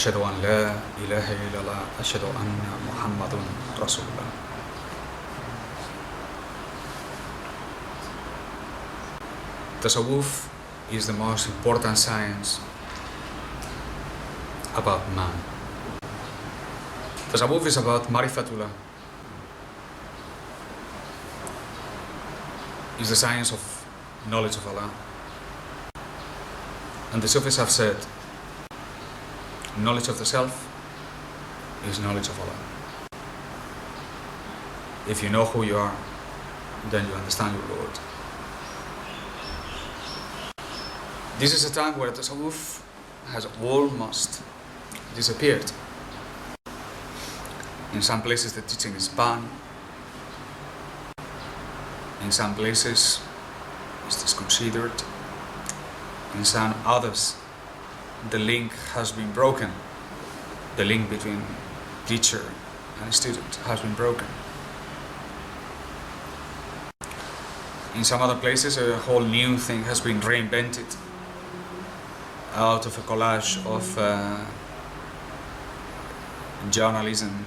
أشهد أن لا إله إلا الله أشهد أن محمد رسول الله. Tasawwuf is the most important science about man. Tasawwuf is about Marifatullah. It's the science of knowledge of Allah. And the Sufis have said, knowledge of the self is knowledge of Allah. If you know who you are, then you understand your Lord. This is a time where Tasawwuf has almost disappeared. In some places the teaching is banned. In some places it's disconsidered. In some others the link has been broken. The link between teacher and student has been broken. In some other places a whole new thing has been reinvented out of a collage of journalism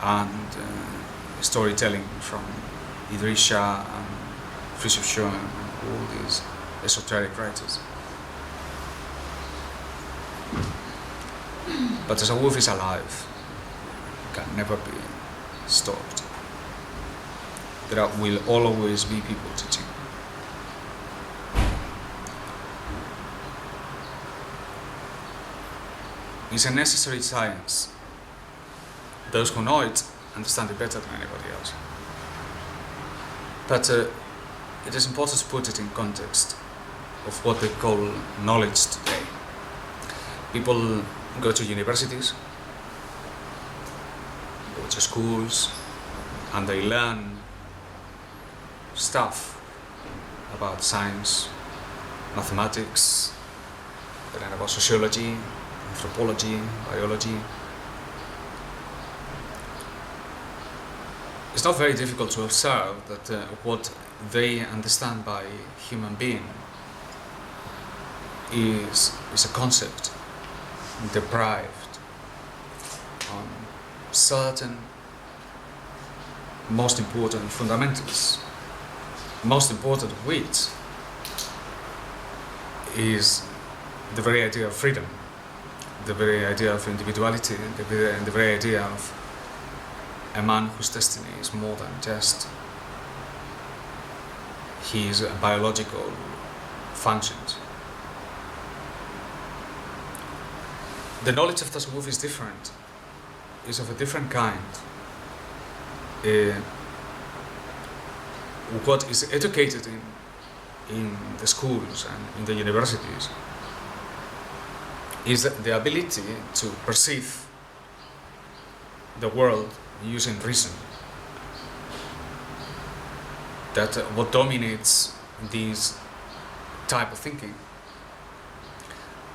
and storytelling from Idris Shah and Frisuf Shah and all these esoteric writers. But Tasawwuf is alive, can never be stopped. There will always be people teaching. It's a necessary science. Those who know it understand it better than anybody else. But it is important to put it in context of what they call knowledge today. People go to universities, go to schools, and they learn stuff about science, mathematics, they learn about sociology, anthropology, biology. It's not very difficult to observe that what they understand by human being is a concept deprived on certain most important fundamentals, most important of which is the very idea of freedom, the very idea of individuality, the very idea of a man whose destiny is more than just his biological functions. The knowledge of Tasawwuf is different, is of a different kind. What is educated in the schools and in the universities is the ability to perceive the world using reason. That what dominates this type of thinking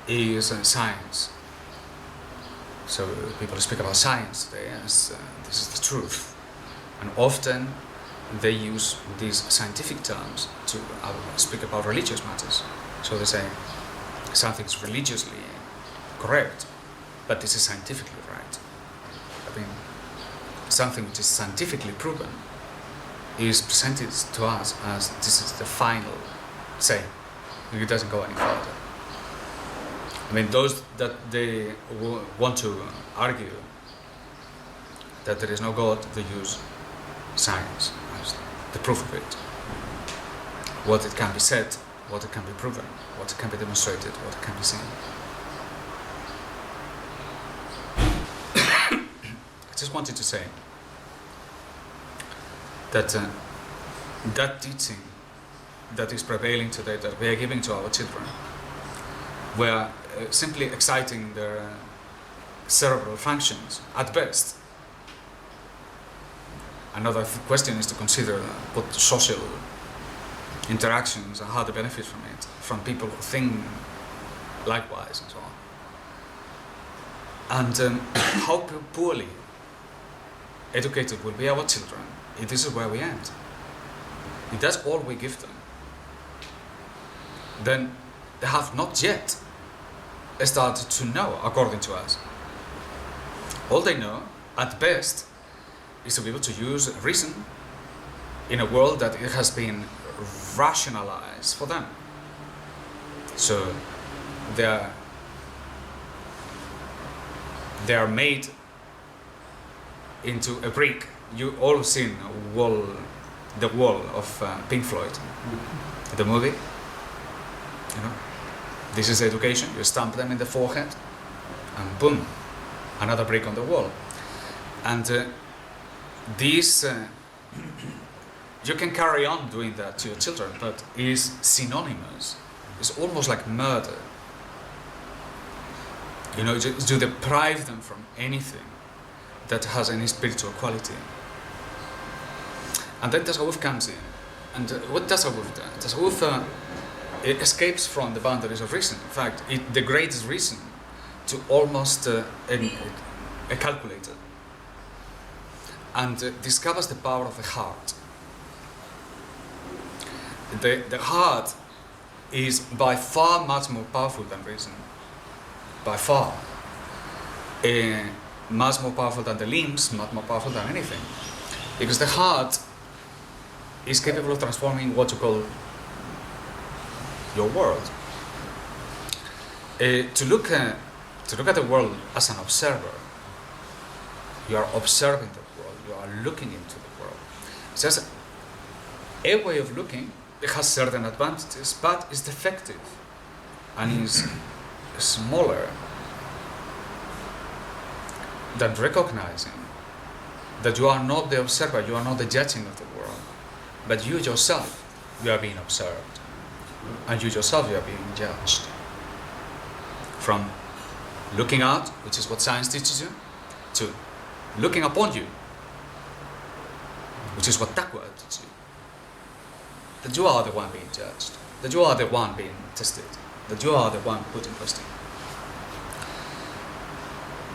is science. So people speak about science today as this is the truth, and often they use these scientific terms to speak about religious matters. So they say something is religiously correct, but this is scientifically right. I mean, something which is scientifically proven is presented to us as this is the final say. It doesn't go any further. I mean, those that they want to argue that there is no God, they use science as the proof of it. What it can be said, what it can be proven, what it can be demonstrated, what it can be seen. I just wanted to say that that teaching that is prevailing today, that we are giving to our children, we are simply exciting their cerebral functions at best. Another question is to consider what social interactions and how they benefit from it, from people who think likewise and so on. And how poorly educated will be our children if this is where we end. If that's all we give them, then they have not yet started to know, according to us, All they know, at best, is to be able to use reason in a world that it has been rationalized for them. So they are made into a brick. You all seen the wall of Pink Floyd, the movie. You know, this is education. You stamp them in the forehead, and boom, another brick on the wall. And this, you can carry on doing that to your children, but it is synonymous. It's almost like murder. You know, to deprive them from anything that has any spiritual quality. And then Tasawwuf comes in. And what Tasawwuf does? Tasawwuf it escapes from the boundaries of reason. In fact, it degrades reason to almost a calculator. And discovers the power of the heart. The heart is by far much more powerful than reason. By far. Much more powerful than the limbs, much more powerful than anything. Because the heart is capable of transforming what you call your world. To look at the world as an observer, you are observing the world, you are looking into the world. It's just a way of looking. It has certain advantages, but it's defective and is smaller than recognizing that you are not the observer, you are not the judging of the world, but you yourself, you are being observed, and you yourself, you are being judged. From looking out, which is what science teaches you, to looking upon you, which is what Taqwa teaches you. That you are the one being judged, that you are the one being tested, that you are the one put in question.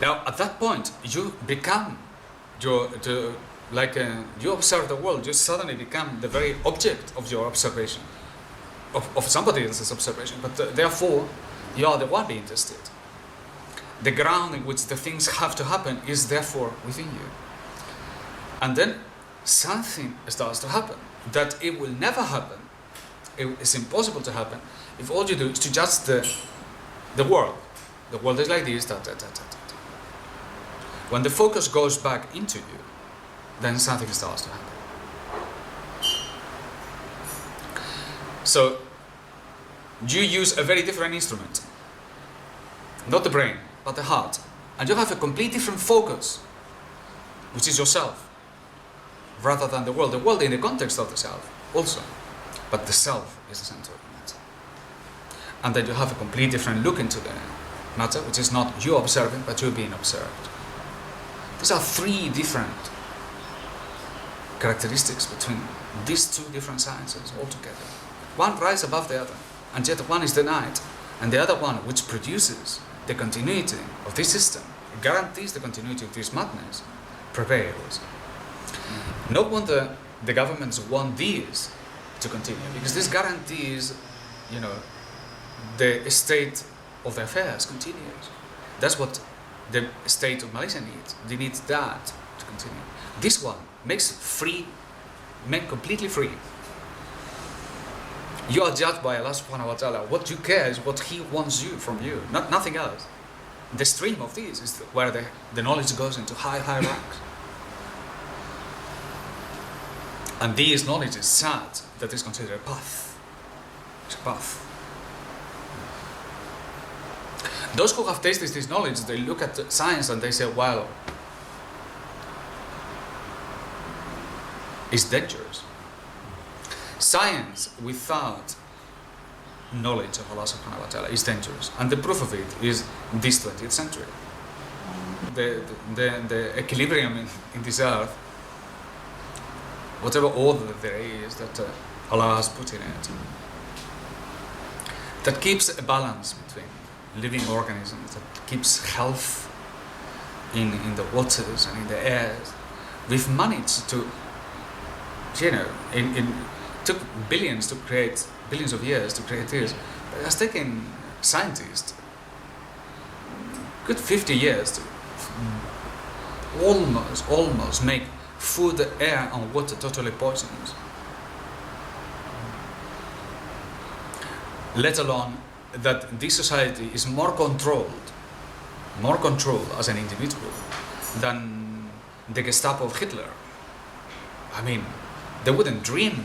Now, at that point, you become you observe the world. You suddenly become the very object of your observation, of somebody else's observation. But therefore, you are the one being tested. The ground in which the things have to happen is therefore within you. And then something starts to happen that it will never happen. It's impossible to happen if all you do is to judge the world. The world is like this, When the focus goes back into you, then something starts to happen. So, you use a very different instrument. Not the brain, but the heart. And you have a completely different focus, which is yourself, rather than the world. The world in the context of the self, also. But the self is the center of the matter. And then you have a completely different look into the matter, which is not you observing, but you being observed. These are three different characteristics between these two different sciences altogether. One rises above the other, and yet one is denied. And the other one, which produces the continuity of this system, guarantees the continuity of this madness, prevails. No wonder the governments want these to continue, because this guarantees, the state of the affairs continues. That's what the state of Malaysia needs. They need that to continue. This one makes completely free. You are judged by Allah subhanahu wa ta'ala. What you care is what He wants you from you, nothing else. The stream of this is where the knowledge goes into high ranks. And this knowledge is sad that is considered a path. It's a path. Those who have tasted this knowledge, they look at science and they say, well, it's dangerous. Science without knowledge of Allah subhanahu wa ta'ala is dangerous. And the proof of it is this 20th century. The equilibrium in this earth, whatever order there is that Allah has put in it, that keeps a balance between living organisms, that keeps health in the waters and in the air. We've managed to, it took billions of years to create this. It has taken scientists good 50 years to almost make food, air and water totally poisonous. Let alone that this society is more controlled as an individual than the Gestapo of Hitler. I mean, they wouldn't dream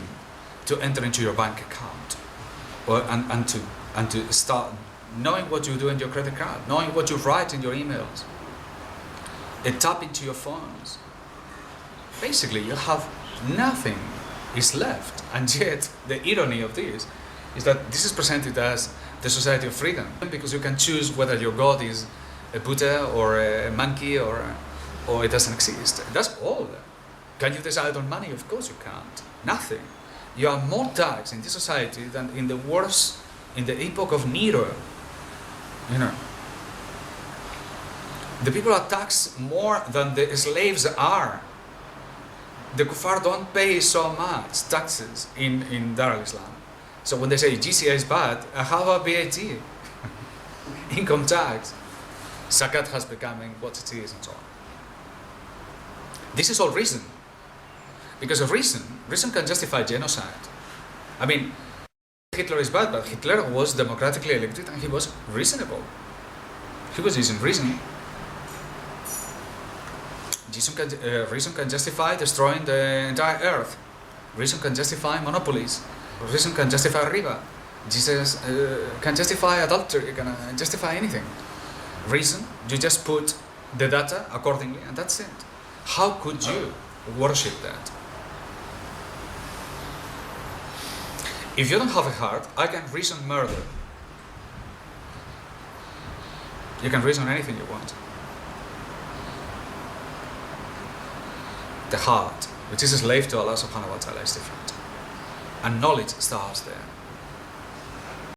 to enter into your bank account, and to start knowing what you do in your credit card, knowing what you write in your emails. They tap into your phones. Basically, you have nothing is left, and yet the irony of this is that this is presented as the society of freedom, because you can choose whether your God is a Buddha or a monkey or it doesn't exist. That's all. Can you decide on money? Of course you can't. Nothing. You are more taxed in this society than in the epoch of Nero. You know, the people are taxed more than the slaves are. The kuffar don't pay so much taxes in Dar al-Islam. So when they say GCA is bad, how about VAT? Income tax. Zakat has becoming what it is and so on. This is all reason. Because of reason can justify genocide. I mean, Hitler is bad, but Hitler was democratically elected and he was reasonable. He was using reason. Reason can justify destroying the entire earth. Reason can justify monopolies. Reason can justify riba. Jesus can justify adultery, can justify anything. Reason, you just put the data accordingly and that's it. How could you worship that? If you don't have a heart, I can reason murder. You can reason anything you want. The heart, which is a slave to Allah subhanahu wa ta'ala, is different. And knowledge starts there.